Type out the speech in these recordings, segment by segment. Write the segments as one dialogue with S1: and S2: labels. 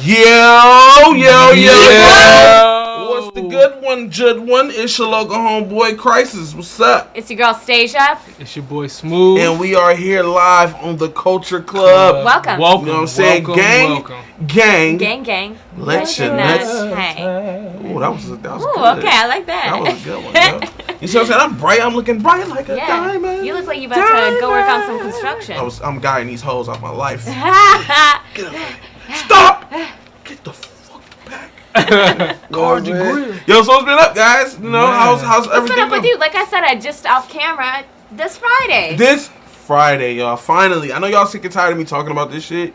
S1: Yo. What's the good one, Jud one? It's your local homeboy Crisis. What's up?
S2: It's your girl Stasia.
S3: It's your boy Smooth.
S1: And we are here live on the Culture Club.
S2: Welcome.
S1: You know what I'm saying? Gang. Let your nuts.
S2: Hey.
S1: Ooh, that was good.
S2: Okay, I like that.
S1: That was a good one, yo. You see what I'm saying? I'm bright. I'm looking bright like a diamond.
S2: You look like you about to go work on some construction.
S1: I'm guying these hoes out my life. Stop! Get the fuck back.
S3: Guard your grill.
S1: Yo, so what's been up, guys? You know, how's everything
S2: What's been up with you? Like I said, I just off camera this Friday.
S1: This Friday, y'all. Finally. I know y'all sick and tired of me talking about this shit.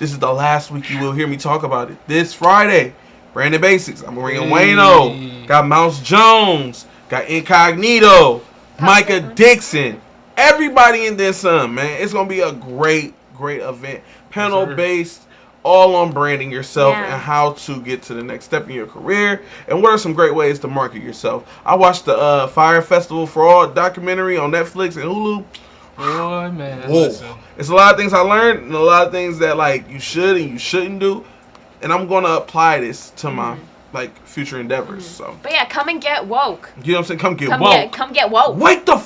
S1: This is the last week you will hear me talk about it. This Friday, Brandon Basics. I'm bringing Wayno. Got Mouse Jones. Got Incognito. Micah Dixon. Everybody in this man. It's going to be a great event. Panel-based. All on branding yourself and how to get to the next step in your career, and what are some great ways to market yourself. I watched the Fire Festival for All documentary on Netflix and Hulu.
S3: Boy, man.
S1: Whoa. It's a lot of things I learned and a lot of things that like you should and you shouldn't do, and I'm gonna apply this to my future endeavors. So,
S2: but yeah, come and get woke.
S1: You know what I'm saying? Come get woke.
S2: Come get woke.
S1: Wake the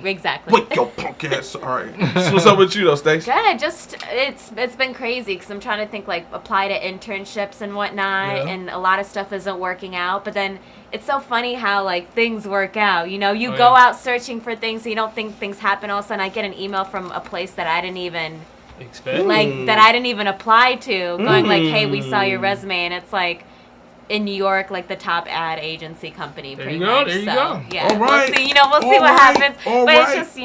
S2: Exactly.
S1: Wake your punk ass. All right. So what's up with you though, Stacey?
S2: Good. Just it's been crazy because I'm trying to think like apply to internships and whatnot, and a lot of stuff isn't working out. But then it's so funny how like things work out. You know, you go out searching for things, so you don't think things happen. All of a sudden, I get an email from a place that I didn't even
S3: expect,
S2: that I didn't even apply to, going like, "Hey, we saw your resume," and it's like. In New York, like the top ad agency company, pretty much.
S3: There you go.
S2: Yeah,
S1: all right.
S2: We'll see. We'll see what happens. But it's just,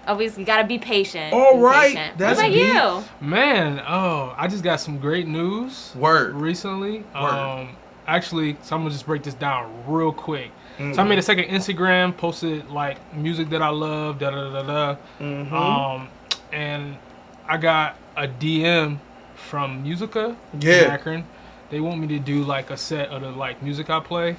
S2: always you gotta be patient.
S1: All right.
S2: Patient.
S1: That's
S2: what about you?
S3: Man, I just got some great news. Recently. Actually, so I'm gonna just break this down real quick. So I made a second Instagram, posted like music that I love, and I got a DM from Musica in Akron. They want me to do like a set of the music I play.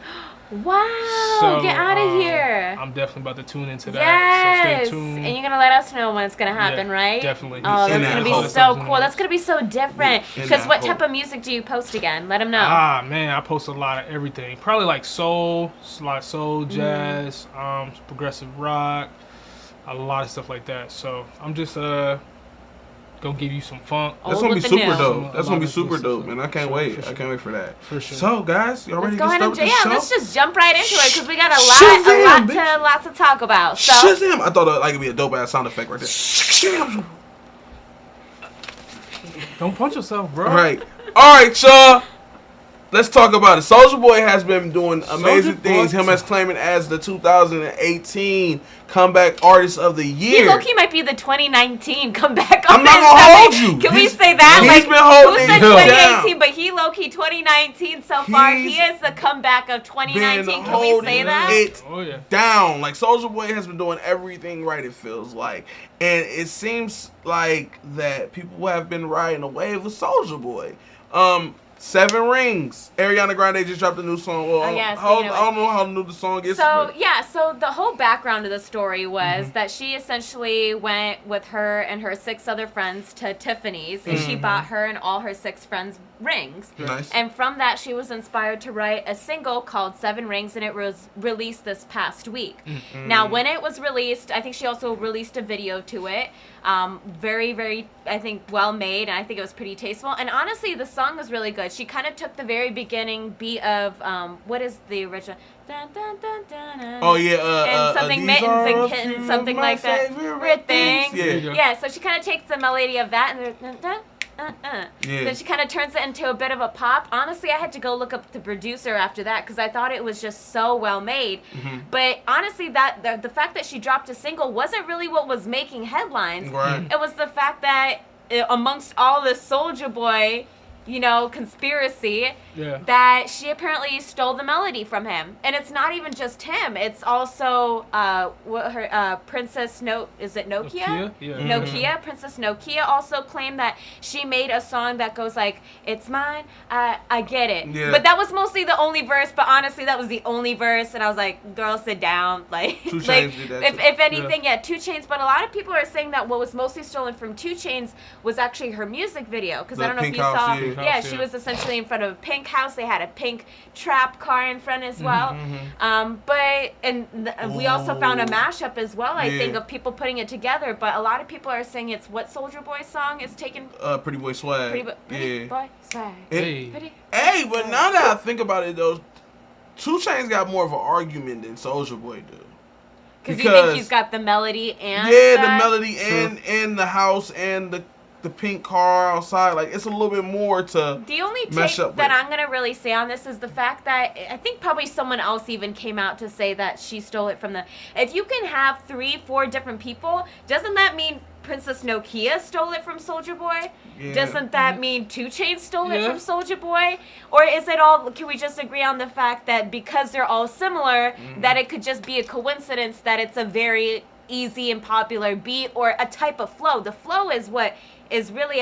S2: Wow!
S3: So,
S2: get out of here!
S3: I'm definitely about to tune into that.
S2: Yes!
S3: So stay tuned.
S2: And you're gonna let us know when it's gonna happen, right?
S3: Definitely.
S2: Oh, that's gonna be so cool. That's gonna be so different. Because what type of music do you post again? Let them know.
S3: Man, I post a lot of everything. Probably like soul, jazz, progressive rock, a lot of stuff like that. So I'm just gonna give you some funk.
S1: That's gonna be super dope. That's gonna be super dope, man. I can't wait. I can't wait for that.
S3: For sure.
S1: So, guys, y'all ready to
S2: get
S1: started with the show?
S2: Let's just jump right into it because we got a lot to talk about. So.
S1: Shazam! I thought it'd be a dope ass sound effect right there. Shazam!
S3: Don't punch yourself, bro.
S1: All right, y'all. Let's talk about it. Soulja Boy has been doing amazing things. Him as claiming as the 2018 comeback artist of the year.
S2: He low-key might be the 2019 comeback artist.
S1: I'm not gonna hold you.
S2: Can we say that?
S1: He's been holding
S2: who said 2018, but he low-key 2019 so far. He is the comeback of 2019. Can we say that?
S1: Down. Like Soulja Boy has been doing everything right. It feels like, and it seems like that people have been riding a wave with Soulja Boy. 7 Rings. Ariana Grande just dropped a new song. Well, I don't know how new the song is.
S2: So the whole background of the story was that she essentially went with her and her 6 other friends to Tiffany's, and she bought her and all her 6 friends rings.
S1: Nice.
S2: And from that, she was inspired to write a single called 7 Rings, and it was released this past week. Now, when it was released, I think she also released a video to it. Very, very, I think, well made, and I think it was pretty tasteful. And honestly, the song was really good. She kind of took the very beginning beat of, what is the original? Dun, dun, dun, dun, dun, and something mittens and kittens, something like that. Favorite things. Yeah, so she kind of takes the melody of that and dun, dun, Then she kind of turns it into a bit of a pop. Honestly, I had to go look up the producer after that because I thought it was just so well made. But honestly, that the fact that she dropped a single wasn't really what was making headlines.
S1: Right.
S2: It was the fact that amongst all the Soulja Boy, conspiracy
S3: Yeah.
S2: that she apparently stole the melody from him. And it's not even just him. It's also Princess is it Nokia?
S3: Nokia? Yeah.
S2: Nokia. Princess Nokia also claimed that she made a song that goes like, "It's mine, I get it."
S1: Yeah.
S2: But that was mostly the only verse. But honestly, that was the only verse, and I was like, "Girl, sit down." Like,
S1: 2 Chainz
S2: like
S1: did that
S2: if anything, yeah, 2 Chainz. But a lot of people are saying that what was mostly stolen from 2 Chainz was actually her music video. Because I don't know if
S1: Pink
S2: you
S1: House,
S2: saw.
S1: yeah.
S2: Yeah, she was essentially in front of a pink house. They had a pink trap car in front as well. We also found a mashup as well, I think, of people putting it together. But a lot of people are saying it's what Soulja Boy song is taken.
S1: Pretty Boy Swag.
S2: Pretty Boy Swag.
S3: Hey.
S1: Hey, but now that I think about it, though, 2 Chainz got more of an argument than Soulja Boy do.
S2: Because you think he's got the melody and
S1: the melody and the house and the pink car outside. Like, it's a little bit more to
S2: the only
S1: mesh
S2: take
S1: up
S2: that
S1: with.
S2: I'm going to really say on this is the fact that I think probably someone else even came out to say that she stole it from if you can have 3-4 different people, doesn't that mean Princess Nokia stole it from Soulja Boy?
S1: Yeah.
S2: Doesn't that mean 2 Chainz stole it from Soulja Boy? Or is it all, can we just agree on the fact that because they're all similar, that it could just be a coincidence that it's a very easy and popular beat or a type of flow? The flow is what is really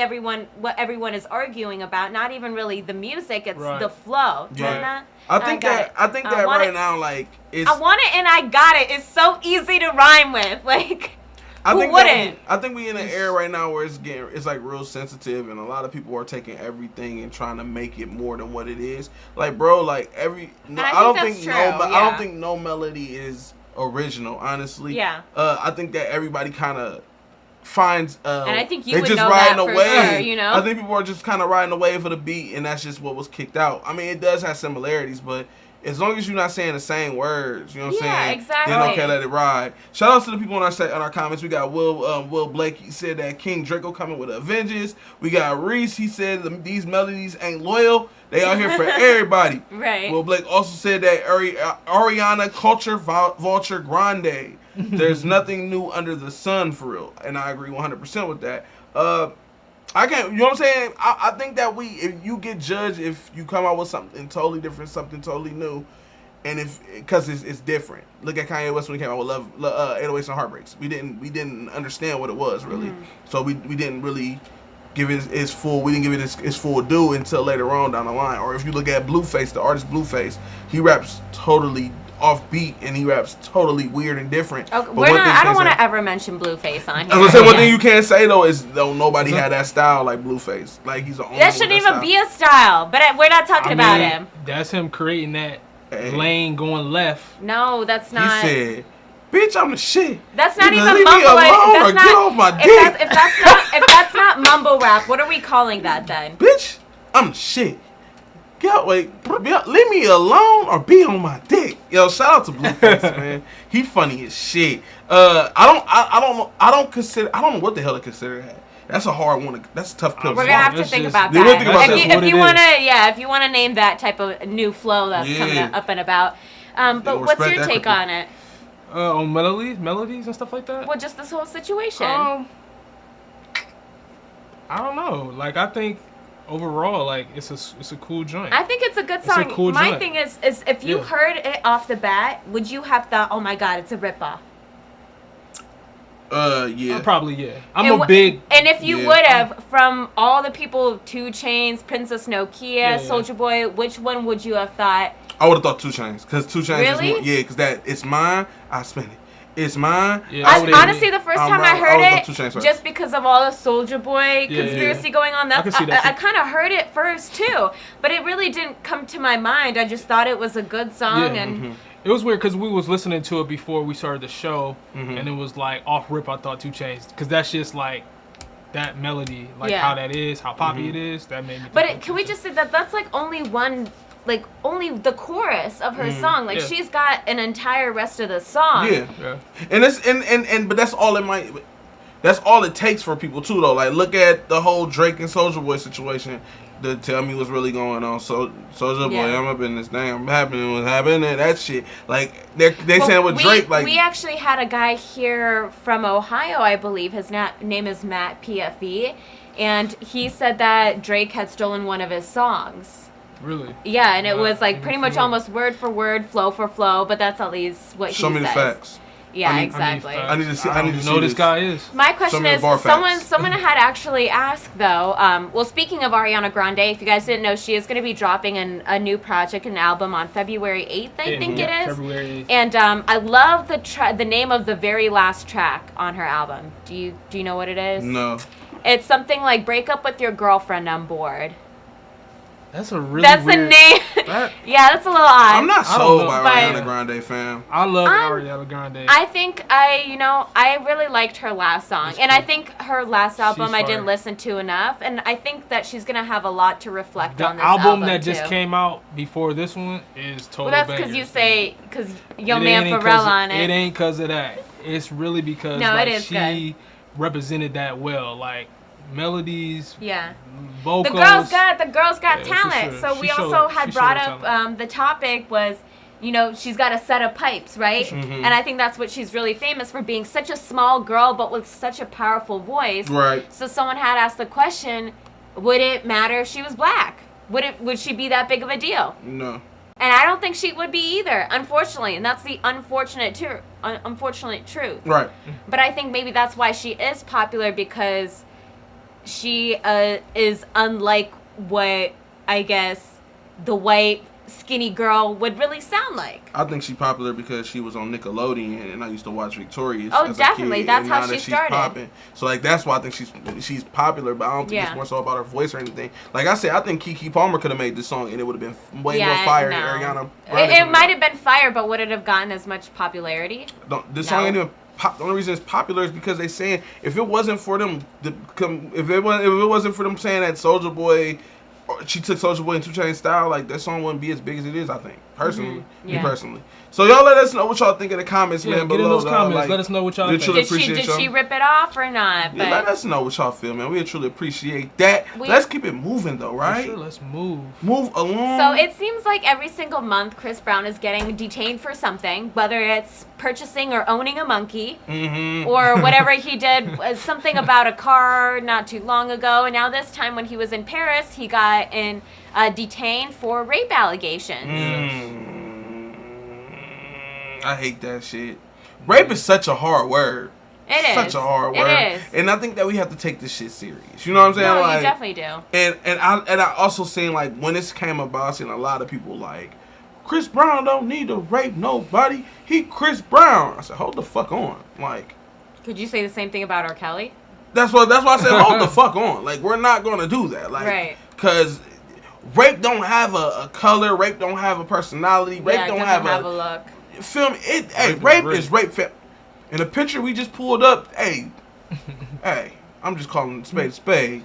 S2: what everyone is arguing about, not even really the music, it's the flow.
S1: Yeah. I think that right now, like, it's...
S2: I want it and I got it. It's so easy to rhyme with. Like, who wouldn't?
S1: I think we in an era right now where it's like real sensitive, and a lot of people are taking everything and trying to make it more than what it is. Like, bro, like I don't think no melody is original, honestly.
S2: Yeah.
S1: I think that everybody kind of finds
S2: and I think you
S1: they
S2: would
S1: just
S2: know
S1: riding
S2: that
S1: a
S2: for
S1: wave.
S2: sure,
S1: I think people are just kind of riding the wave of the beat, and that's just what was kicked out. I mean, it does have similarities, but as long as you're not saying the same words, you know what I'm saying?
S2: Yeah, exactly.
S1: Then okay, let it ride. Shout out to the people in our comments. We got Will Blake. He said that King Draco coming with a vengeance. We got Reese. He said these melodies ain't loyal. They out here for everybody.
S2: Right.
S1: Will Blake also said that Ariana culture vulture Grande. There's nothing new under the sun for real, and I agree 100% with that. I can't, you know what I'm saying? I think that if you get judged if you come out with something totally different, something totally new, and because it's different. Look at Kanye West when he came out with 808s and Heartbreaks. We didn't understand what it was really, so we didn't really give it its full. We didn't give it its full due until later on down the line. Or if you look at Blueface, the artist Blueface, he raps totally offbeat and he raps totally weird and different.
S2: Okay, I don't want to ever mention Blueface on here.
S1: I was gonna say one thing you can't say though is nobody had that style like Blueface. Like he's the only.
S2: That shouldn't even be a style. But we're not talking about him.
S3: That's him creating that lane going left.
S2: No, that's not.
S1: He said, "Bitch, I'm the shit."
S2: That's not even
S1: leave
S2: mumble
S1: me alone
S2: rap.
S1: or get off my dick.
S2: If that's not mumble rap, what are we calling that then?
S1: Bitch, I'm the shit. Leave me alone or be on my dick. Yo, shout out to Blueface, man. He funny as shit. I don't know what the hell to consider that. That's a hard one. That's a tough pill.
S2: We're gonna have to think about that. If you wanna name that type of new flow that's coming up and about. But what's your take on it?
S3: On melodies and stuff like that?
S2: Well, just this whole situation.
S3: I don't know. Like, I think overall, like, it's a cool joint.
S2: I think it's a good song.
S3: It's a cool
S2: My
S3: joint.
S2: thing is if you heard it off the bat, would you have thought, oh my god, it's a ripoff?
S1: Yeah.
S3: Probably, yeah. And
S2: if you would have, from all the people, 2 Chainz, Princess Nokia, Soulja Boy, which one would you have thought?
S1: I would have thought 2 Chainz, because 2 Chainz
S2: really?
S1: is more, because that it's mine, I spend it. It's mine.
S3: Yeah,
S2: honestly, the first time I heard it,
S1: Chainz,
S2: just because of all the Soulja Boy conspiracy going on, I kind of heard it first too, but it really didn't come to my mind. I just thought it was a good song, and
S3: it was weird because we was listening to it before we started the show, and it was like off rip. I thought 2 Chainz, because that's just like that melody, like how that is, how poppy it is. That made me.
S2: But can we just say that that's like only one. Like only the chorus of her song. Like she's got an entire rest of the song.
S1: Yeah. And it's but that's all it might. That's all it takes for people too, though. Like look at the whole Drake and Soulja Boy situation. To tell me what's really going on. So Soulja Boy, I'm up in this thing. I'm happening. What's happening? That shit. Like they saying with Drake. Like
S2: we actually had a guy here from Ohio, I believe. His name is Matt PFE. and he said that Drake had stolen one of his songs.
S3: Really?
S2: Yeah, and it was like
S3: even
S2: pretty much
S3: familiar.
S2: almost word for word, flow for flow, but that's at least what he says.
S1: Show me the facts.
S2: Yeah, exactly.
S1: I need to see.
S3: I
S1: I need
S3: don't
S1: to
S3: know
S1: see
S3: who this guy is.
S2: My question
S1: me the
S2: is,
S1: bar facts.
S2: someone had actually asked though. Well, speaking of Ariana Grande, if you guys didn't know, she is going to be dropping a new project, an album on February 8th, I think it is.
S3: February 8th.
S2: And I love the name of the very last track on her album. Do you know what it is?
S1: No.
S2: It's something like "Break Up with Your Girlfriend, I'm Bored."
S3: That's a really
S2: That's
S3: weird...
S2: the name. Yeah, that's a little odd.
S1: I'm not
S3: I don't
S1: sold
S3: know.
S1: by
S2: But-
S1: Ariana Grande, fam.
S3: I love Ariana Grande.
S2: I think I really liked her last song, and I think her last album I didn't
S3: fire.
S2: listen to enough, and I think that she's gonna have a lot to reflect
S3: the
S2: on this
S3: album that
S2: too.
S3: just came out before this one is total
S2: Well, that's
S3: bangers.
S2: because your
S3: It
S2: man
S3: ain't
S2: Pharrell
S3: 'cause
S2: on
S3: It
S2: it.
S3: ain't because of that. It's really because
S2: No,
S3: like,
S2: it is
S3: she represented that well. Like melodies,
S2: Yeah.
S3: vocals.
S2: The girls got
S3: Yeah, for
S2: talent.
S3: sure.
S2: So
S3: She
S2: we
S3: showed-
S2: also
S3: she
S2: had
S3: showed
S2: brought
S3: her
S2: up
S3: talent.
S2: the topic was, she's got a set of pipes, right?
S1: Mhm.
S2: And I think that's what she's really famous for, being such a small girl but with such a powerful voice.
S1: Right.
S2: So someone had asked the question, would it matter if she was black? Would she be that big of a deal?
S1: No.
S2: And I don't think she would be either, unfortunately. And that's the unfortunate truth.
S1: Right.
S2: But I think maybe that's why she is popular, because she is unlike what I guess the white skinny girl would really sound like.
S1: I think she's popular because she was on Nickelodeon, and I used to watch Victorious.
S2: Oh,
S1: as a
S2: definitely.
S1: kid,
S2: That's
S1: and
S2: how
S1: now
S2: she
S1: that she's
S2: started.
S1: popping. So like that's why I think she's popular, but I don't think
S2: Yeah.
S1: it's more so about her voice or anything. Like I said, I think Keke Palmer could have made this song, and it would have been way more fire than Ariana. Grande
S2: It
S1: coming
S2: might
S1: out.
S2: have been fire, but would it have gotten as much popularity?
S1: This song
S2: No.
S1: ain't even pop. The only reason it's popular is because they saying if it wasn't for them, if it wasn't for them saying that Soulja Boy, or she took Soulja Boy and 2 Chainz style, like that song wouldn't be as big as it is. I think personally, me
S2: Yeah.
S1: personally. So y'all let us know what y'all think in the comments,
S3: Yeah,
S1: man.
S3: get in
S1: below,
S3: those comments.
S1: like,
S3: Let us know what y'all
S1: we
S3: think.
S1: truly
S2: Did she
S1: appreciate y'all.
S2: rip it off or not?
S1: Yeah, let us know what y'all feel, man. We truly appreciate that. Let's keep it moving, though,
S3: For
S1: right?
S3: sure, let's move.
S1: Move along.
S2: So it seems like every single month Chris Brown is getting detained for something, whether it's purchasing or owning a monkey, or whatever he did, was something about a car not too long ago. And now this time when he was in Paris, he got detained for rape allegations.
S1: I hate that shit. Rape is such a hard word.
S2: It is.
S1: Such a hard
S2: It
S1: word.
S2: is.
S1: And I think that we have to take this shit serious. You know what I'm saying?
S2: No,
S1: like,
S2: you definitely do.
S1: And I also seen like when this came about, I seen a lot of people like Chris Brown don't need to rape nobody. He Chris Brown. I said, hold the fuck on. Like
S2: Could you say the same thing about R. Kelly?
S1: that's why I said hold the fuck on. Like we're not gonna do that. Like
S2: Right.
S1: cause rape don't have a color. Rape don't have a personality. Rape
S2: Yeah, it
S1: don't
S2: doesn't
S1: have
S2: a look.
S1: film it. Hey,
S3: Rape
S1: rape
S3: is
S1: is rape. In the picture we just pulled up, hey, I'm just calling spade a spade.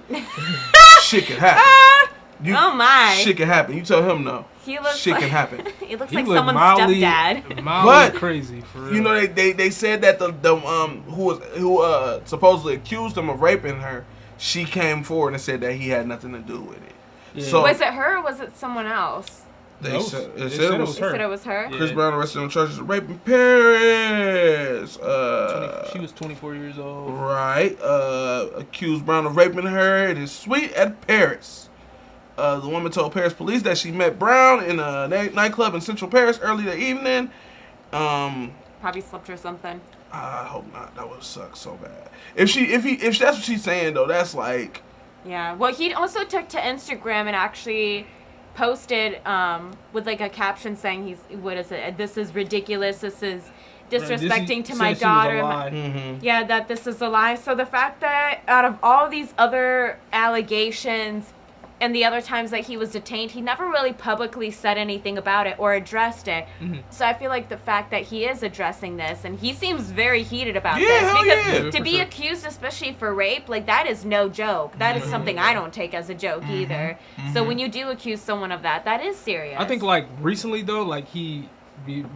S1: Shit can happen.
S2: Oh my.
S1: Shit can happen. You tell him no.
S2: He looks
S1: Shit
S2: like,
S1: can happen.
S2: He looks
S3: He
S2: like
S3: look
S2: someone's
S3: mildly,
S2: stepdad.
S3: mildly
S1: But,
S3: crazy for real.
S1: You know they said that the who supposedly accused him of raping her, she came forward and said that he had nothing to do with it.
S3: Yeah.
S1: So
S2: Was it her or was it someone else?
S1: they
S3: No,
S1: said
S3: they
S1: it
S3: said it
S1: was
S3: was
S2: They
S3: her.
S2: said it was her.
S3: Yeah.
S1: Chris Brown arrested on charges of raping Paris.
S3: She was 24 years old.
S1: Right. Accused Brown of raping her in his suite at Paris. The woman told Paris police that she met Brown in a nightclub in Central Paris early that evening.
S2: Probably slipped or something.
S1: I hope not. That would suck so bad. If that's what she's saying though, that's like
S2: Yeah. Well, he also took to Instagram and actually posted with like a caption saying this is ridiculous. This is disrespecting to my daughter. Yeah, that this is a lie. So the fact that out of all these other allegations and the other times that he was detained, he never really publicly said anything about it or addressed it. So I feel like the fact that he is addressing this, and he seems very heated about
S1: Yeah,
S2: this,
S1: hell
S2: because
S1: yeah.
S2: to
S3: For
S2: be
S3: sure.
S2: accused, especially for rape, like that is no joke. That is something I don't take as a joke either. So when you do accuse someone of that, that is serious.
S3: I think like recently though, like he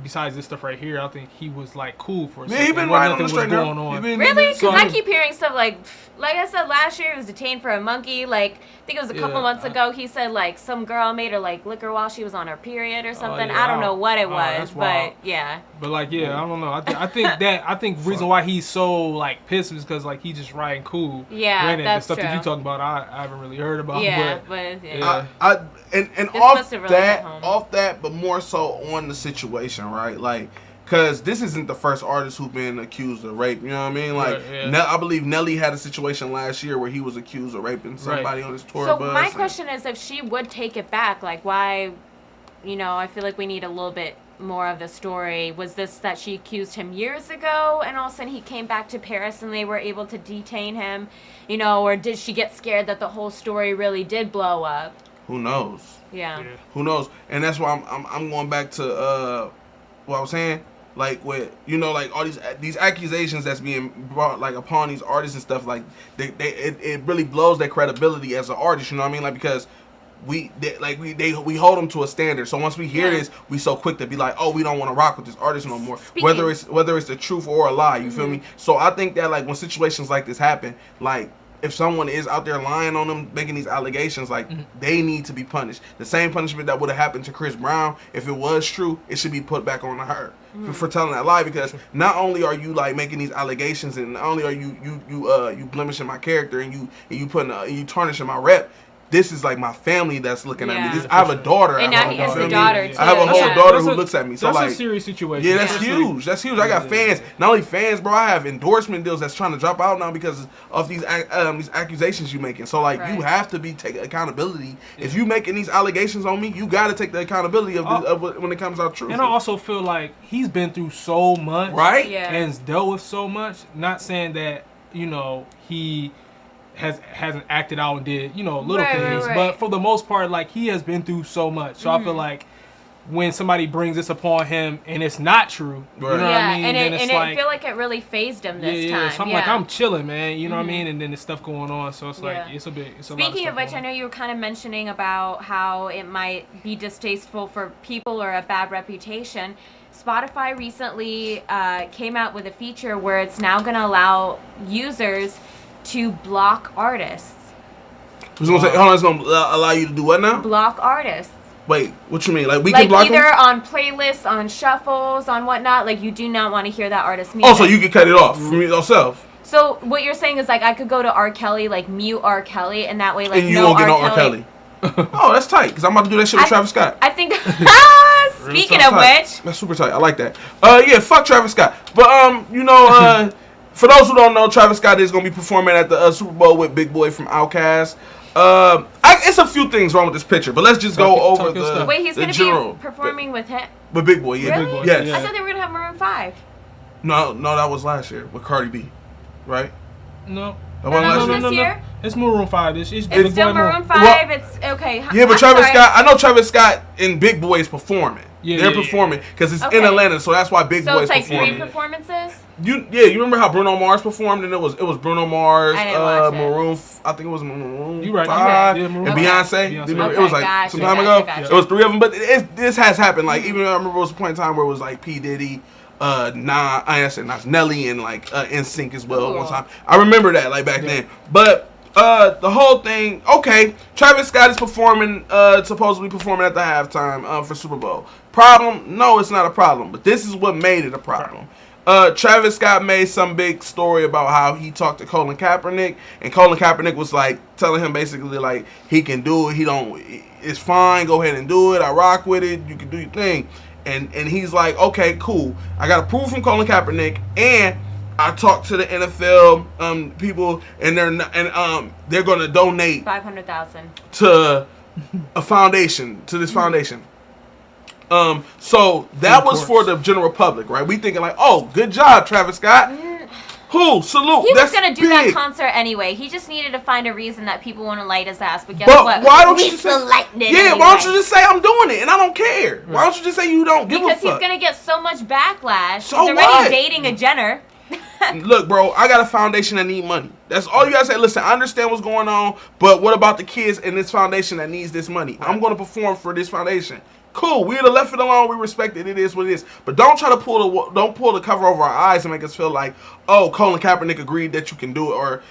S3: besides this stuff right here, I think he was like cool for a
S1: Yeah,
S3: second.
S1: he been
S3: Wasn't
S1: riding on the
S3: nothing
S1: straight
S3: was
S1: now.
S3: going on.
S2: Really? Because
S3: So,
S2: I keep hearing stuff like I said last year, he was detained for a monkey. Like, I think it was a couple months ago. He said like some girl made her like liquor while she was on her period or something.
S3: yeah,
S2: I don't know what it was,
S3: that's wild.
S2: but yeah.
S3: But like, yeah, I don't know. I think the reason why he's so like pissed is because like he's just riding cool.
S2: Yeah,
S3: Granted,
S2: that's
S3: the stuff that
S2: true.
S3: you talking about, I haven't really heard about.
S2: Yeah,
S3: but
S2: yeah.
S1: And
S2: This
S1: off
S2: must have really hit home.
S1: that, but more so on the situation, right? Like, because this isn't the first artist who's been accused of rape. You know what I mean? Like,
S3: Right, yeah.
S1: I believe Nelly had a situation last year where he was accused of raping somebody on his tour
S2: So
S1: bus.
S2: my question is, if she would take it back, like why? You know, I feel like we need a little bit more of the story. Was this that she accused him years ago, and all of a sudden he came back to Paris and they were able to detain him? You know, or did she get scared that the whole story really did blow up?
S1: Who knows?
S2: Yeah.
S1: Who knows? And that's why I'm going back to what I was saying. Like with like all these accusations that's being brought like upon these artists and stuff, like it really blows their credibility as an artist. You know what I mean? Like because we hold them to a standard. So once we hear this, we so quick to be like, oh, we don't want to rock with this artist no more. Whether it's the truth or a lie. You feel me? So I think that like when situations like this happen, like if someone is out there lying on them, making these allegations, like they need to be punished. The same punishment that would have happened to Chris Brown, if it was true, it should be put back on her for telling that lie. Because not only are you like making these allegations, and not only are you blemishing my character and you tarnishing my rep. This is like my family that's looking at me. I have a daughter.
S2: And now he has a daughter too.
S1: I have a whole daughter who looks at me. So
S3: that's
S1: like,
S3: a serious situation.
S1: Yeah, that's huge. That's huge. I got fans. Not only fans, bro. I have endorsement deals that's trying to drop out now because of these accusations you making. So like, you have to be taking accountability. If you making these allegations on me, you got to take the accountability of when it comes out true.
S3: And I also feel like he's been through so much,
S1: right?
S2: Yeah.
S3: And has dealt with so much. Not saying that he hasn't acted out and did little things, but for the most part, like he has been through so much. So I feel like when somebody brings this upon him and it's not true, you know what I mean?
S2: And
S3: it's
S2: I feel like it really phased him this time.
S3: So I'm like, I'm chilling, man. You know what I mean? And then there's stuff going on, so it's like it's a lot of
S2: Speaking of which,
S3: going
S2: I know you were kind of mentioning about how it might be distasteful for people or a bad reputation. Spotify recently came out with a feature where it's now going to allow users to block artists.
S1: Who's gonna say? Hold on, it's gonna allow you to do what now?
S2: Block artists.
S1: Wait, what you mean? Like we can block
S2: either
S1: them?
S2: on playlists, on shuffles, on whatnot. Like you do not want to hear that artist music.
S1: Oh, so you can cut it off from yourself.
S2: So what you're saying is like I could go to R. Kelly, like mute R. Kelly, and that way like
S1: and you won't get no R. Kelly. Oh, that's tight. Because I'm about to do that shit with Travis Scott.
S2: I think. Speaking of which,
S1: that's super tight. I like that. Yeah, fuck Travis Scott. But for those who don't know, Travis Scott is gonna be performing at the Super Bowl with Big Boy from Outkast. It's a few things wrong with this picture, but let's just go over the
S2: wait, he's gonna
S1: general,
S2: be performing with him.
S1: With Big Boy, yeah.
S2: Really?
S1: Big Boy, yes.
S2: I thought they were gonna have Maroon 5.
S1: No, that was last year with Cardi B, right?
S3: No.
S2: This year?
S3: It's Maroon 5. It's
S2: still Maroon 5.
S1: Well,
S2: it's okay.
S1: Yeah, but Travis Scott, I know Travis Scott and Big Boy is performing. They're performing because it's in Atlanta, so that's why Big Boy is performing. So it's like 3 performances. You remember how Bruno Mars performed, and it was Bruno Mars, Maroon. I think it was Maroon 5 and Beyonce. It was like some time ago. It was 3 of them, but this has happened. Like even I remember it was a point in time where it was like P Diddy. Nelly and like NSYNC as well. One time I remember that like back then, but the whole thing. Okay, Travis Scott is performing, supposedly performing at the halftime for Super Bowl. Problem? No, it's not a problem. But this is what made it a problem. Travis Scott made some big story about how he talked to Colin Kaepernick, and Colin Kaepernick was like telling him basically like he can do it. It's fine. Go ahead and do it. I rock with it. You can do your thing. And he's like, okay, cool. I got approval from Colin Kaepernick, and I talked to the NFL people, and they're going to donate
S2: $500,000
S1: to a foundation, to this foundation. So that was for the general public, right? We thinking like, oh, good job, Travis Scott. Who? Salute.
S2: He was going to do that concert anyway. He just needed to find a reason that people want to light his ass. But guess what?
S1: Why don't you just say,
S2: why
S1: don't you just say I'm doing it and I don't care? Right. Why don't you just say you don't give a fuck?
S2: Because he's going to get so much backlash.
S1: So
S2: he's already dating a Jenner.
S1: Look, bro, I got a foundation that need money. That's all you gotta say. Listen, I understand what's going on, but what about the kids in this foundation that needs this money? Right. I'm going to perform for this foundation. Cool, we'd have left it alone. We respect it. It is what it is. But don't try to pull the cover over our eyes and make us feel like, oh, Colin Kaepernick agreed that you can do it, or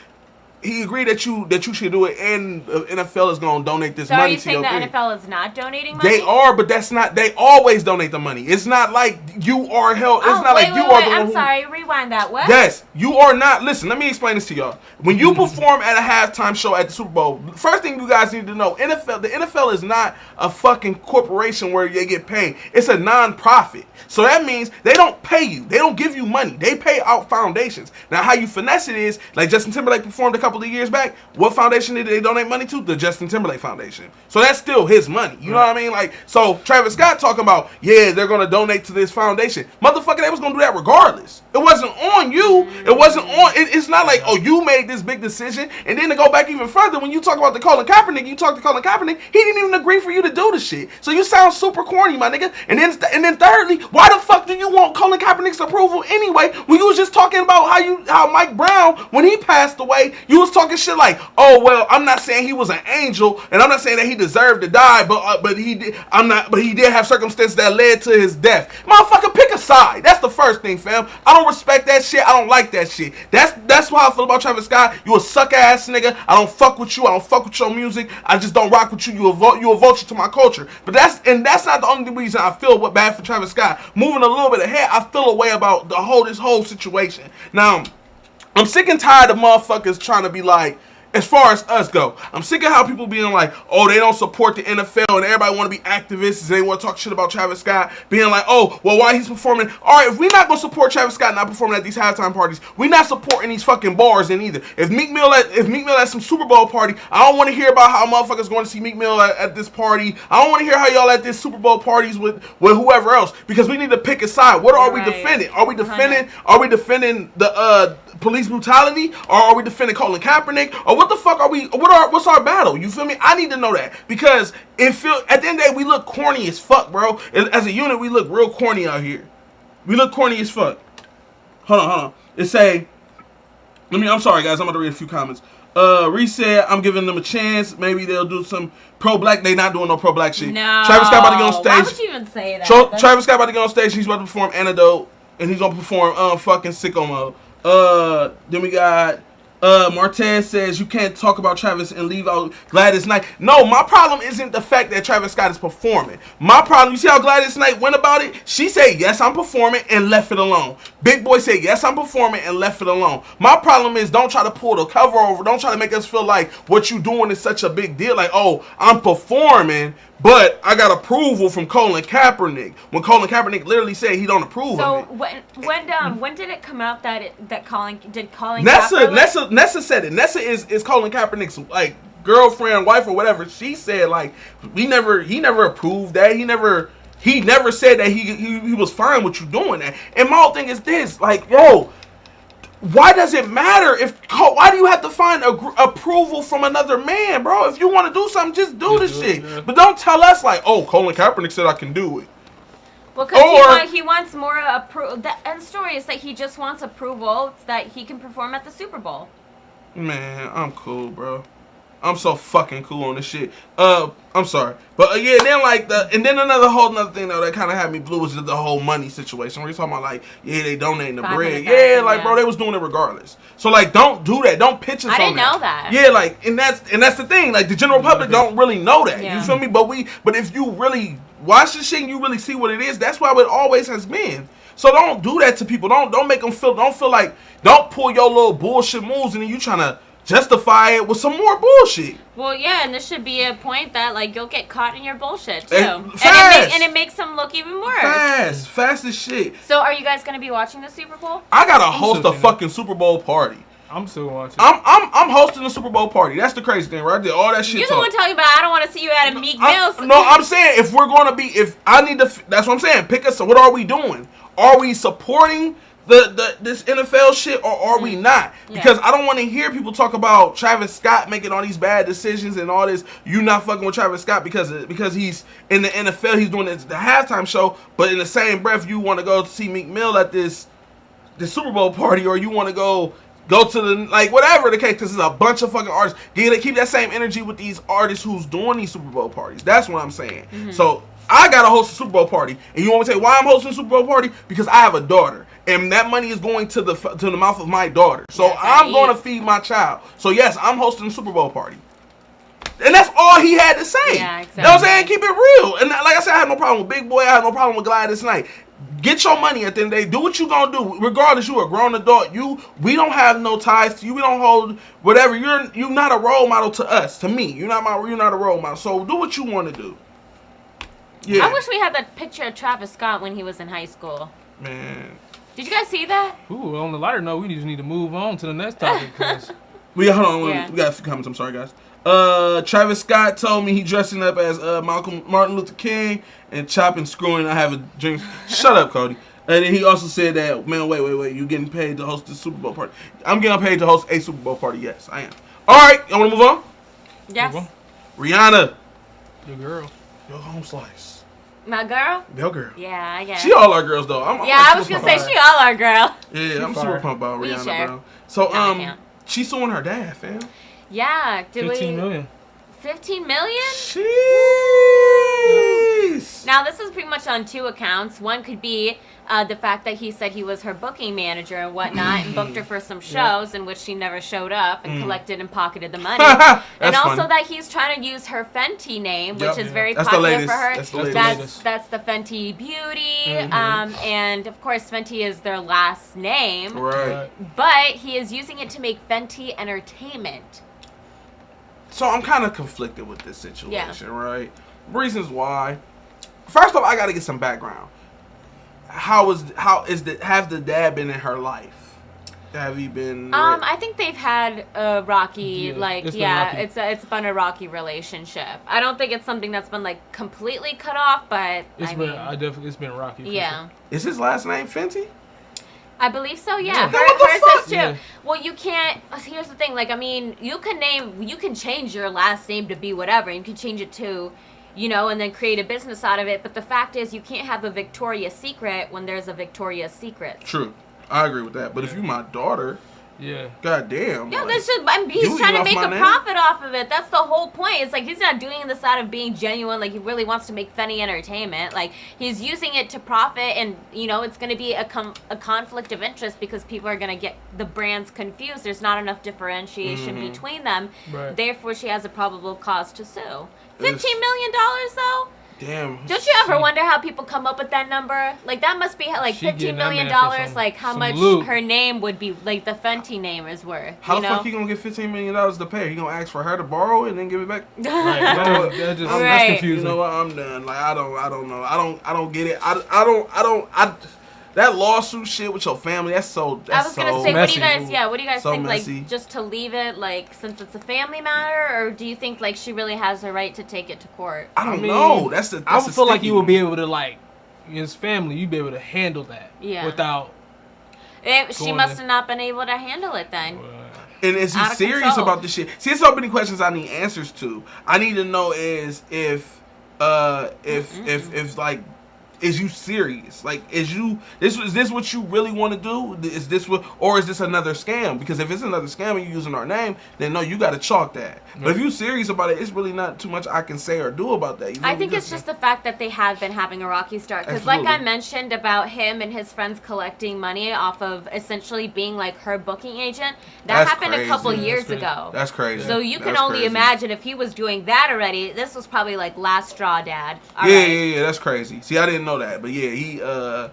S1: he agreed that you should do it, and the NFL is going to donate this money to your thing.
S2: So are you saying the NFL is not donating money?
S1: They are, but that's not. They always donate the money. It's not like you are held. It's not like you are the one
S2: I'm sorry. Rewind that. What?
S1: Yes, you are not. Listen, let me explain this to y'all. When you perform at a halftime show at the Super Bowl, first thing you guys need to know, the NFL is not a fucking corporation where they get paid. It's a non-profit. So that means they don't pay you. They don't give you money. They pay out foundations. Now, how you finesse it is, like Justin Timberlake performed a couple of years back. What foundation did they donate money to? The Justin Timberlake Foundation. So that's still his money. You know what I mean? Like, so Travis Scott talking about, yeah, they're going to donate to this foundation. Motherfucker, they was going to do that regardless. It wasn't on you. It wasn't on. It's not like, oh, you made this big decision. And then to go back even further, when you talk about the Colin Kaepernick, you talk to Colin Kaepernick, he didn't even agree for you to do the shit. So you sound super corny, my nigga. And then thirdly, why the fuck do you want Colin Kaepernick's approval anyway? When you was just talking about how Mike Brown, when he passed away, you was talking shit like, oh well, I'm not saying he was an angel, and I'm not saying that he deserved to die, but he did. But he did have circumstances that led to his death. Motherfucker, pick a side. That's the first thing, fam. I don't respect that shit. I don't like that shit. That's why I feel about Travis Scott. You a suck ass nigga. I don't fuck with you. I don't fuck with your music. I just don't rock with you. You a vulture to my culture. But that's not the only reason I feel bad for Travis Scott. Moving a little bit ahead, I feel a way about this whole situation. Now, I'm sick and tired of motherfuckers trying to be like, as far as us go, I'm sick of how people being like, oh, they don't support the NFL, and everybody want to be activists, and they want to talk shit about Travis Scott, being like, oh, well, why he's performing? All right, if we're not going to support Travis Scott not performing at these halftime parties, we're not supporting these fucking bars in either. If Meek Mill at some Super Bowl party, I don't want to hear about how motherfuckers going to see Meek Mill at this party. I don't want to hear how y'all at this Super Bowl parties with whoever else, because we need to pick a side. What are we defending? Are we defending the police brutality, or are we defending Colin Kaepernick, or what the fuck are we? What's our battle? You feel me? I need to know that, because at the end of the day, we look corny as fuck, bro. As a unit, we look real corny out here. We look corny as fuck. Hold on. I'm sorry, guys. I'm gonna read a few comments. Reese said, I'm giving them a chance. Maybe they'll do some pro-black. They not doing no pro-black shit.
S2: No.
S1: Travis Scott about to get on stage.
S2: Why would you even say that?
S1: Travis Scott about to get on stage. He's about to perform Antidote, and he's gonna perform fucking Sicko Mode. Then we got Martez says you can't talk about Travis and leave out Gladys Knight. No, my problem isn't the fact that Travis Scott is performing. My problem, you see how Gladys Knight went about it? She said, yes, I'm performing, and left it alone. Big Boy said, yes, I'm performing, and left it alone. My problem is, don't try to pull the cover over. Don't try to make us feel like what you doing is such a big deal. Like, oh, I'm performing, but I got approval from Colin Kaepernick. When Colin Kaepernick literally said he don't approve of it.
S2: So when did it come out that Colin
S1: Nessa said it. Nessa is Colin Kaepernick's like girlfriend, wife, or whatever. She said like he never approved that. He never said that he was fine with you doing that. And my whole thing is this, like, yo, why does it matter why do you have to find approval from another man, bro? If you want to do something, just do the shit. Yeah. But don't tell us like, oh, Colin Kaepernick said I can do it.
S2: Well, because he wants more approval. The story is that he just wants approval that he can perform at the Super Bowl.
S1: Man, I'm cool, bro. I'm so fucking cool on this shit. I'm sorry, but yeah. Then another thing though that kind of had me blue was the whole money situation. Where you're talking about like, yeah, they donating the bread. Yeah, like bro, they was doing it regardless. So like, don't do that. Don't pitch us.
S2: I didn't know that.
S1: Yeah, like, and that's the thing. Like the general public don't really know that. Yeah. You feel me? But if you really watch the shit and you really see what it is, that's why it always has been. So don't do that to people. Don't make them feel. Don't feel like. Don't pull your little bullshit moves and then you trying to justify it with some more bullshit.
S2: Well, yeah, and this should be a point that like you'll get caught in your bullshit too, and it makes them look even worse.
S1: Fast as shit.
S2: So, are you guys gonna be watching the Super Bowl?
S1: I gotta host a fucking Super Bowl party.
S3: I'm still watching.
S1: I'm hosting the Super Bowl party. That's the crazy thing, right? I did all that shit.
S2: You're the one talking about I don't want to see you at a Meek Mill.
S1: No, I'm saying if we're gonna be, that's what I'm saying. Pick us. What are we doing? Are we supporting this NFL shit, or are we not? Because I don't want to hear people talk about Travis Scott making all these bad decisions and all this. You not fucking with Travis Scott because he's in the NFL, he's doing the halftime show, but in the same breath you want to go see Meek Mill at this Super Bowl party, or you want to go Go to the, like, whatever the case, because there's a bunch of fucking artists. Keep that same energy with these artists who's doing these Super Bowl parties. That's what I'm saying. So I got to host a Super Bowl party. And you want me to tell you why I'm hosting a Super Bowl party? Because I have a daughter. And that money is going to the mouth of my daughter. So I'm going to feed my child. So yes, I'm hosting a Super Bowl party. And that's all he had to say.
S2: Yeah, exactly.
S1: You know what I'm saying? Keep it real. And like I said, I have no problem with Big Boy. I have no problem with Gladys Knight. Get your money at the end of the day. Do what you gonna do. Regardless, you a grown adult. We don't have no ties to you. We don't hold whatever. You're not a role model to us. To me, you're not a role model. So do what you want to do. Yeah.
S2: I wish we had that picture of Travis Scott when he was in high school.
S1: Man.
S2: Did you guys see that?
S3: Ooh, on the lighter note, we just need to move on to the next topic. Cause
S1: Hold on.
S2: Yeah.
S1: We got a few comments. I'm sorry, guys. Travis Scott told me he dressing up as Martin Luther King and chopping, screwing. I have a dream. Shut up, Cody. And then he also said that, man, wait. You getting paid to host the Super Bowl party? I'm getting paid to host a Super Bowl party. Yes, I am. All right, you want to move on?
S2: Yes.
S3: Move on.
S1: Rihanna.
S3: Your girl.
S1: Your home slice.
S2: My girl?
S1: Your girl.
S2: Yeah, I guess.
S1: She all our girls though.
S2: I was gonna say she all our girl.
S1: Yeah, I'm super pumped about
S2: We
S1: Rihanna,
S2: share.
S1: bro. So
S2: No, I can't.
S1: she's suing her dad, fam.
S2: Yeah,
S3: 15 million.
S2: 15 million?
S1: Jeez.
S2: Now, this is pretty much on two accounts. One could be the fact that he said he was her booking manager and whatnot and booked her for some shows in which she never showed up and collected and pocketed the money. And also
S1: funny.
S2: that he's trying to use her Fenty name, which is very
S1: That's the
S2: popular
S1: latest.
S2: for her.
S1: That's the latest.
S2: That's the Fenty Beauty. And, of course, Fenty is their last name.
S1: Right.
S2: But he is using it to make Fenty Entertainment.
S1: So I'm kind of conflicted with this situation, right? Reasons why. First off, I got to get some background. Has the dad been in her life? Have you been?
S2: I think they've had a rocky,
S3: it's
S2: been a rocky relationship. I don't think it's something that's been like completely cut off, but
S3: It's been rocky. For
S2: yeah.
S3: sure.
S1: Is his last name Fenty?
S2: I believe so. Yeah,
S1: Then what the
S2: hers
S1: fuck?
S2: is too.
S3: Yeah.
S2: Well, you can't. Here's the thing. Like, I mean, you can change your last name to be whatever. You can change it to, and then create a business out of it. But the fact is, you can't have a Victoria's Secret when there's a Victoria's Secret.
S1: True, I agree with that. But if you my daughter,
S3: Yeah.
S1: goddamn.
S2: Yeah,
S1: like,
S2: that's just. He's
S1: you
S2: trying to
S1: eating
S2: make
S1: off
S2: a
S1: my name?
S2: profit off of it. That's the whole point. It's like he's not doing this out of being genuine. Like he really wants to make Fenty Entertainment. Like he's using it to profit, and it's going to be a conflict of interest because people are going to get the brands confused. There's not enough differentiation between them.
S3: Right.
S2: Therefore, she has a probable cause to sue. $15 million though.
S1: Damn.
S2: Don't you ever wonder how people come up with that number? Like that must be like
S3: She
S2: $15
S3: getting that
S2: million.
S3: man for some-
S2: Like how
S3: some
S2: much
S3: loot.
S2: her name would be, like the Fenty name is worth.
S1: How the fuck he gonna get $15 million to pay her? He gonna ask for her to borrow it and then give it back?
S3: Right. That's
S2: Right.
S3: that's confusing.
S1: You know what? I'm done. Like I don't know. I don't get it. That lawsuit shit with your family. That's
S2: I was
S1: so
S2: gonna say,
S3: messy.
S2: what do you guys
S1: So
S2: think?
S1: messy.
S2: Like, just to leave it, like, since it's a family matter, or do you think like she really has the right to take it to court?
S1: I don't
S3: I mean,
S1: know. That's the.
S3: I
S1: That's
S3: would
S1: the
S3: feel like
S1: sticky
S3: you would
S1: one.
S3: be able to his family. You'd be able to handle that.
S2: Yeah.
S3: Without.
S2: She
S3: Going
S2: must
S3: there.
S2: have not been able to handle it then.
S1: And is he
S2: Out of
S1: serious
S2: control.
S1: about this shit? See, there's so many questions I need answers to. I need to know is if like, is you serious? Like, is this what you really want to do? Is this what, or is this another scam? Because if it's another scam and you're using our name, then no, you got to chalk that. But if you serious about it, it's really not too much I can say or do about that. You
S2: I
S1: know,
S2: think it's just the fact that they have been having a rocky start. Because like I
S1: Absolutely.
S2: mentioned about him and his friends collecting money off of essentially being like her booking agent, that
S1: That's
S2: happened
S1: crazy.
S2: a couple
S1: Yeah,
S2: years
S3: that's
S2: ago.
S1: That's crazy.
S2: So you can
S1: That's
S2: only
S1: crazy.
S2: imagine if he was doing that already. This was probably like last straw, Dad. All
S1: Yeah,
S2: right.
S1: yeah, that's crazy. See, I didn't know that, but yeah,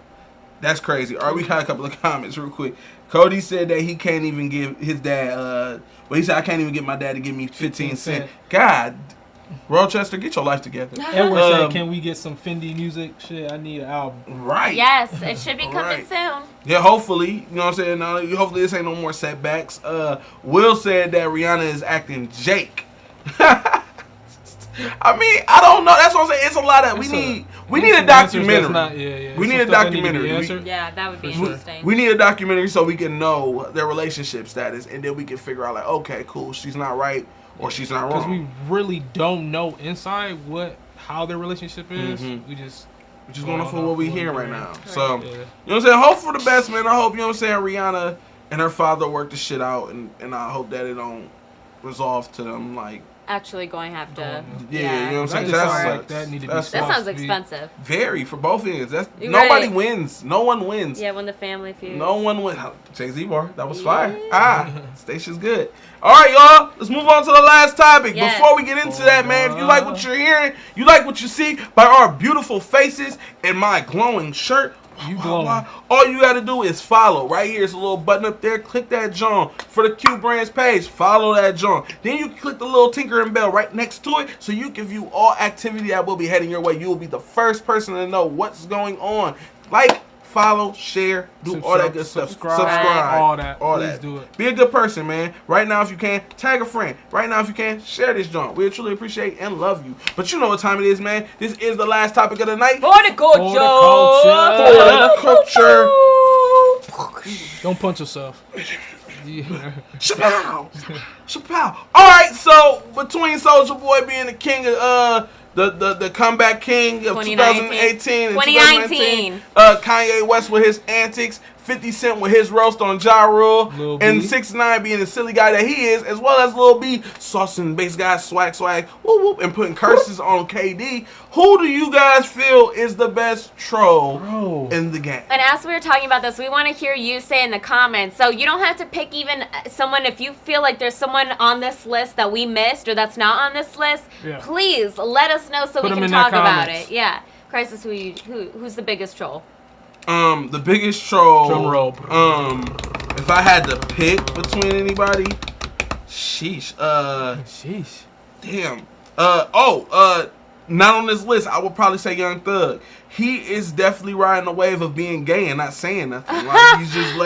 S1: that's crazy. All right, we got a couple of comments real quick. Cody said that he can't even give his dad, he said, I can't even get my dad to give me 15 cents. God, Rochester, get your life together.
S3: Edward said, "Can we get some Fendi music? Shit, I need an album."
S1: Right.
S2: Yes, it should be coming
S1: Right.
S2: soon.
S1: Yeah, hopefully. You know what I'm saying? Hopefully this ain't no more setbacks. Will said that Rihanna is acting Jake. I mean, I don't know. That's what I'm saying. It's a lot of, we need a documentary. We need a documentary.
S2: Yeah, that would be
S3: For sure.
S2: interesting.
S1: We need a documentary so we can know their relationship status, and then we can figure out like, okay, cool, she's not right or she's not
S3: Because
S1: wrong.
S3: we really don't know inside how their relationship is.
S1: Mhm.
S3: We just
S1: We're just going off of what we hear right now. So,
S3: Yeah.
S1: you know what I'm saying? Hope for the best, man. I hope, you know what I'm saying, Rihanna and her father worked the shit out, and I hope that it don't resolve to them like.
S2: Actually going to have to.
S1: Yeah, you know what I'm saying?
S3: That
S2: sounds expensive.
S1: Very for both ends. That's
S2: You're
S1: nobody
S2: right.
S1: wins. No one wins.
S2: Yeah, when the family feud.
S1: No one wins. Jay-Z bar. That was fire. Stacia's good. All right, y'all. Let's move on to the last topic.
S2: Yes.
S1: Before we get into that, man, if you like what you're hearing, you like what you see by our beautiful faces and my glowing shirt.
S3: You glowing.
S1: All you gotta do is follow. Right here is a little button up there. Click that John for the Q Brands page. Follow that John. Then you click the little tinkering bell right next to it, so you can view all activity that will be heading your way. You will be the first person to know what's going on. Like, follow, share, do all that good stuff. Subscribe.
S3: All that.
S1: All
S3: Please
S1: that.
S3: do it.
S1: Be a good person, man. Right now, if you can, tag a friend. Right now, if you can, share this John. We truly appreciate and love you. But you know what time it is, man. This is the last topic of the night.
S2: Horticulture.
S1: Horticulture.
S3: Don't punch yourself. Yeah.
S1: Chappelle. All right, so between Soulja Boy being the king of the comeback king of 2018 and 2019, Kanye West with his antics, 50 Cent with his roast on Ja Rule, and 6ix9ine being the silly guy that he is, as well as Lil B saucing bass guys swag, whoop whoop, and putting curses on KD. Who do you guys feel is the best troll in the game?
S2: And as we were talking about this, we want to hear you say in the comments. So you don't have to pick even someone. If you feel like there's someone on this list that we missed or that's not on this list, please let us know so we can talk about it. Yeah. Crisis, who's the biggest troll?
S1: The biggest troll.
S3: Drum roll.
S1: If I had to pick between anybody, sheesh. Damn. Not on this list. I would probably say Young Thug. He is definitely riding the wave of being gay and not saying nothing. Like he's just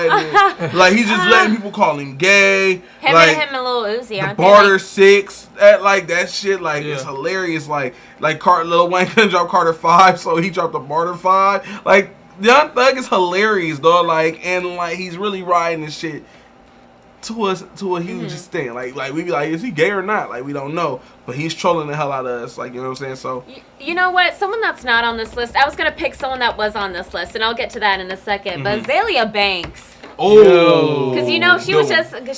S1: letting people call him gay.
S2: Him
S1: like,
S2: and Lil Uzi, aren't
S1: the Barter
S2: they? Like,
S1: 6, that shit, it's hilarious. Like Lil Wayne couldn't drop Carter 5, so he dropped the Barter 5. Like, Young Thug is hilarious, dog. And he's really riding this shit to a huge extent. Like we be like, is he gay or not? Like, we don't know, but he's trolling the hell out of us. Like, you know what I'm saying? So
S2: you know what? Someone that's not on this list. I was gonna pick someone that was on this list, and I'll get to that in a second. But Azalea Banks.
S1: Oh,
S2: because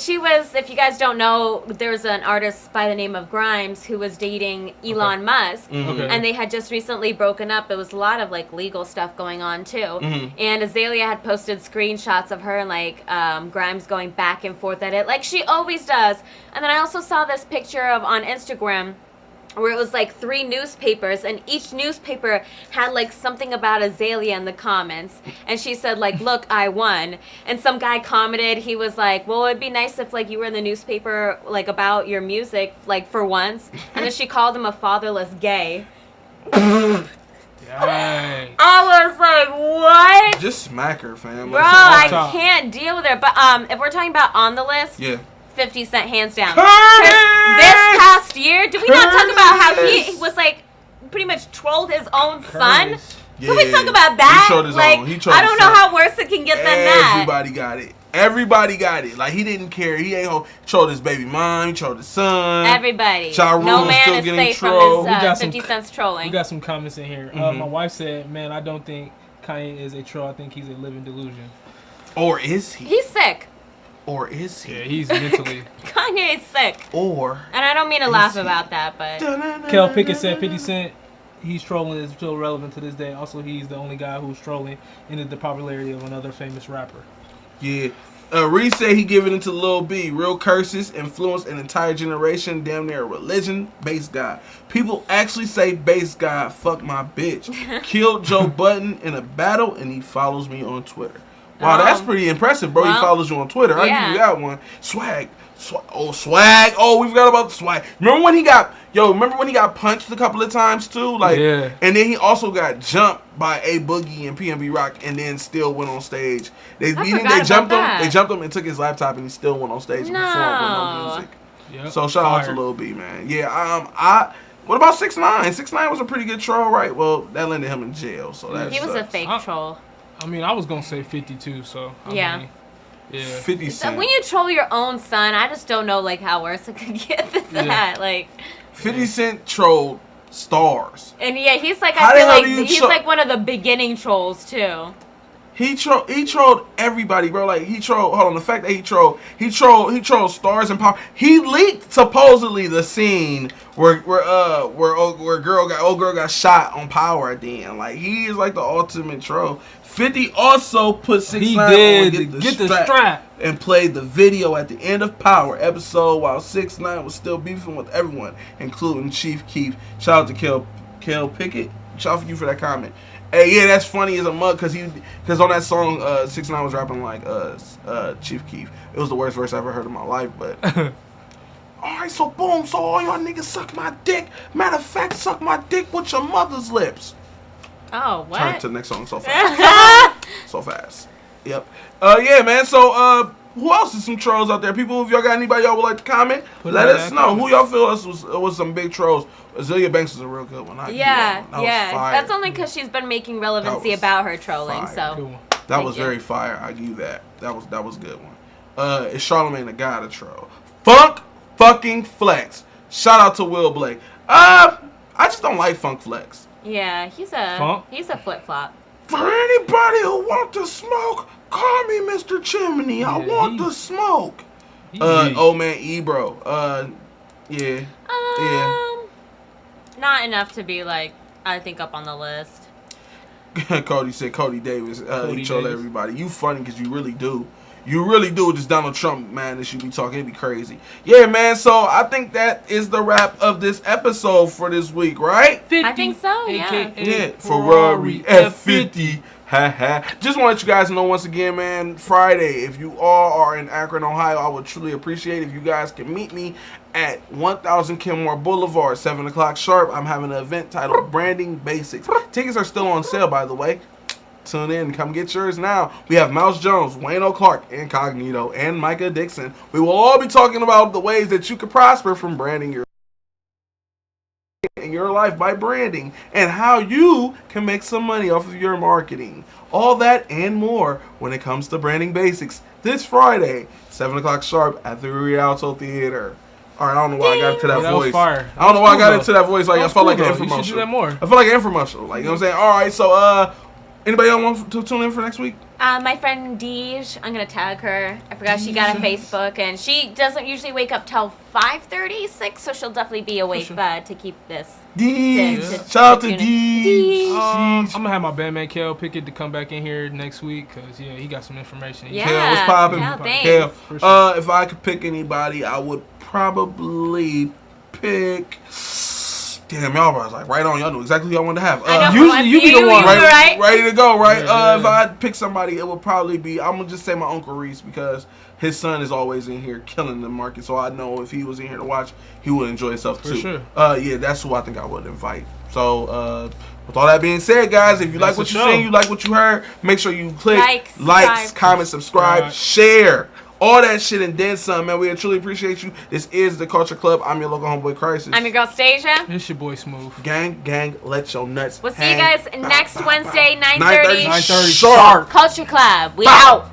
S2: she was. If you guys don't know, there was an artist by the name of Grimes who was dating Elon Musk, and they had just recently broken up. It was a lot of legal stuff going on too, and Azalea had posted screenshots of her and Grimes going back and forth at it, like she always does. And then I also saw this picture on Instagram where it was 3 newspapers, and each newspaper had something about Azalea in the comments, and she said look, I won. And some guy commented, he was like, well, it'd be nice if you were in the newspaper about your music for once. And then she called him a fatherless gay.
S3: Dang.
S2: I was like, what?
S1: just smack her, fam.
S2: Bro, I can't deal with her. But if we're talking about on the list, 50 Cent hands down. This past year, did we not talk about how he was pretty much trolled his own son? Can we talk about that?
S1: He trolled his own.
S2: I don't know how worse it can get than that.
S1: Everybody got it. He didn't care. He ain't trolled his baby mom. He trolled his son.
S2: Everybody.
S1: No
S2: man is safe from his 50 Cent's trolling.
S3: We got some comments in here. My wife said, man, I don't think Kanye is a troll. I think he's a living delusion.
S1: Or is he?
S2: He's sick.
S1: Or is he?
S3: Yeah, he's mentally.
S2: Kanye's sick.
S1: And
S2: I don't mean to laugh about that, but.
S3: Kel Pickett said 50 Cent, he's trolling is still relevant to this day. Also, he's the only guy who's trolling into the popularity of another famous rapper.
S1: Yeah. Reed said he giving it to Lil B. Real curses influenced an entire generation. Damn near a religion. Bass guy. People actually say bass guy. Fuck my bitch. Killed Joe Budden in a battle, and he follows me on Twitter. Wow, that's pretty impressive, bro. He follows you on Twitter. I'll give you that one. Swag. Swag. Oh, we forgot about the swag. Remember when he got punched a couple of times too? And then he also got jumped by A Boogie and PNB Rock, and then still went on stage. They jumped him and took his laptop, and he still went on stage and performed with no music. Yep. So shout out to Lil B, man. Yeah, what about 6ix9ine? 6ix9ine was a pretty good troll, right? Well, that landed him in jail, so that
S2: he was a fake troll.
S3: I mean, I was gonna say 52, so I mean,
S1: 50 Cent.
S2: When you troll your own son, I just don't know how worse it could get than that.
S1: 50 Cent trolled stars.
S2: And he's I feel he's one of the beginning trolls too.
S1: He trolled everybody, bro. Like he trolled. Hold on, the fact that he trolled Stars and Power. He leaked supposedly the scene where old girl got shot on Power at the end. Like he is like the ultimate troll. 50 also put 6ix9ine on Get the strap and played the video at the end of Power episode while 6ix9ine was still beefing with everyone, including Chief Keef. Shout out to Kel Pickett. Shout out for you for that comment. Hey, yeah, that's funny as a mug because on that song, 6ix9ine was rapping like Chief Keef. It was the worst verse I ever heard in my life, but. Alright, so boom, so all y'all niggas suck my dick. Matter of fact, suck my dick with your mother's lips.
S2: Oh, what?
S1: Turn to the next song so fast. So fast. Yep. Yeah, man, so who else is some trolls out there? People, if y'all got anybody y'all would like to comment, let us know. Who y'all feel was some big trolls. Azealia Banks was a real good one.
S2: Yeah. That's only because she's been making relevancy about her trolling.
S1: Fire.
S2: So
S1: that was very fire. I give you that. That was a good one. Is Charlamagne the guy to troll? Funk fucking Flex. Shout out to Will Blake. I just don't like Funk Flex.
S2: Yeah, he's a flip flop.
S1: For anybody who want to smoke, call me Mr. Chimney. I want to smoke. Old man Ebro. Yeah.
S2: Not enough to be like, I think, up on the list.
S1: Cody said Cody Davis. He troll everybody. You funny because you really do. You really do with this Donald Trump madness you be talking. It'd be crazy. Yeah, man. So I think that is the wrap of this episode for this week, right?
S2: 50, I think so, yeah.
S1: Yeah, Ferrari F50. Just want to let you guys know once again, man, Friday, if you all are in Akron, Ohio, I would truly appreciate if you guys can meet me at 1000 Kenmore Boulevard, 7 o'clock sharp. I'm having an event titled Branding Basics. Tickets are still on sale, by the way. Tune in and come get yours now. We have Mouse Jones, Wayne O'Clark, Incognito, and Micah Dixon. We will all be talking about the ways that you can prosper from branding your life by branding and how you can make some money off of your marketing. All that and more when it comes to Branding Basics this Friday, 7 o'clock sharp at the Rialto Theater. All right, I don't know why I got into that voice. I don't know why I got into that voice. Like I felt like an infomercial. You should do that more. I felt like an infomercial. Like, you know what I'm saying? All right, so anybody else want to tune in for next week?
S2: My friend Deej, I'm going to tag her. I forgot she got a Facebook, and she doesn't usually wake up till 5:36, so she'll definitely be awake to keep this.
S1: Deej. Shout out to Deej.
S3: I'm going to have my bandmate Kel Pickett to come back in here next week, because, yeah, he got some information.
S2: Yeah.
S1: Kel, what's poppin'?
S2: Yeah, thanks.
S1: Kel. If I could pick anybody, I would probably pick... Damn, y'all was like right on. Y'all knew exactly who y'all wanted to have.
S3: Usually you be the one
S1: ready to go, right? Yeah. If I had to pick somebody, it would probably be, I'm going to just say my Uncle Reese because his son is always in here killing the market. So I know if he was in here to watch, he would enjoy himself too. For sure. Yeah, that's who I think I would invite. So with all that being said, guys, if you like what you seen, you like what you heard, make sure you click likes, comment, subscribe, share. All that shit and then some, man. We truly appreciate you. This is The Culture Club. I'm your local homeboy, Crisis.
S2: I'm your girl, Stasia.
S3: It's your boy, Smooth.
S1: Gang, let your nuts
S2: We'll see you guys next Wednesday, 9:30.
S1: 9:30 sharp.
S2: Culture Club. We out.